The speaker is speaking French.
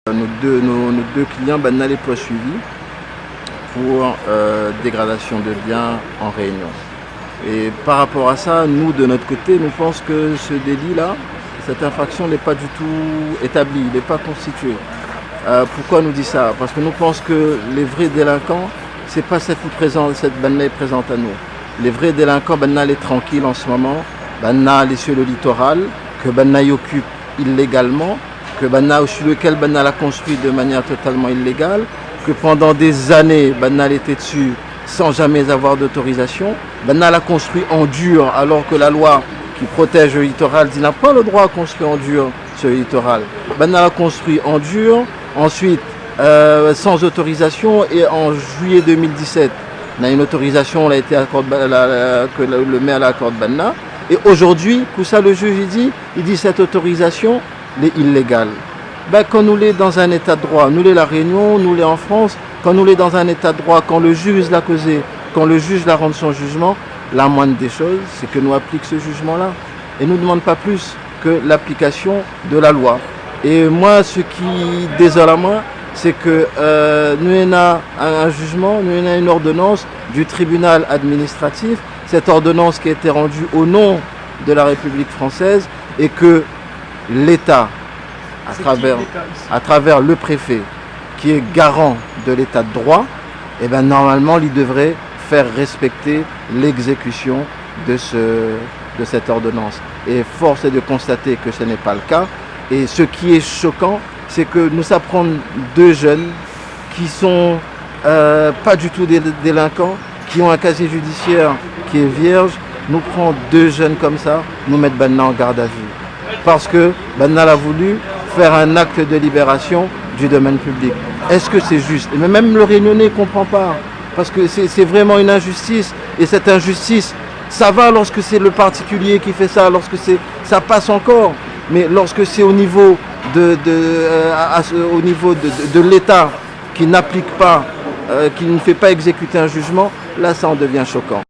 Nos deux clients, Banna les poursuivis pour dégradation de biens en réunion. Et par rapport à ça, nous de notre côté, nous pensons que ce délit-là, cette infraction n'est pas du tout établie, il n'est pas constitué. Pourquoi nous dit ça? Parce que nous pensons que les vrais délinquants, c'est pas cette Banna est présente à nous. Les vrais délinquants, Banna est tranquille en ce moment, Banna est sur le littoral, que Banna y occupe illégalement, que Banna, sur lequel Banna l'a construit de manière totalement illégale, que pendant des années, Banna était dessus sans jamais avoir d'autorisation. Banna l'a construit en dur, alors que la loi qui protège le littoral dit n'a pas le droit à construire en dur sur le littoral. Banna l'a construit en dur, ensuite sans autorisation, et en juillet 2017, on a une autorisation a été accordée, que le maire l'accorde Banna. Et aujourd'hui, tout ça le juge il dit cette autorisation est illégale. Quand nous l'est dans un état de droit, nous l'est la Réunion, nous l'est en France, quand nous l'est dans un état de droit, quand le juge l'a causé, quand le juge l'a rendu son jugement, la moindre des choses, c'est que nous appliquons ce jugement-là. Et nous ne demande pas plus que l'application de la loi. Et moi, ce qui désole à moi, c'est que nous avons un jugement, nous avons une ordonnance du tribunal administratif, cette ordonnance qui a été rendue au nom de la République française, et que l'État, à travers le préfet, qui est garant de l'état de droit, et normalement, il devrait faire respecter l'exécution de cette ordonnance. Et force est de constater que ce n'est pas le cas. Et ce qui est choquant, c'est que nous apprenons deux jeunes qui sont pas du tout des délinquants, qui ont un casier judiciaire qui est vierge. Nous prenons deux jeunes comme ça, nous mettons Banna en garde à vue. Parce que Banna a voulu faire un acte de libération du domaine public. Est-ce que c'est juste? Mais même le Réunionnais ne comprend pas. Parce que c'est vraiment une injustice. Et cette injustice, ça va lorsque c'est le particulier qui fait ça, lorsque ça passe encore. Mais lorsque c'est au niveau de l'État qui n'applique pas, qui ne fait pas exécuter un jugement, là ça en devient choquant.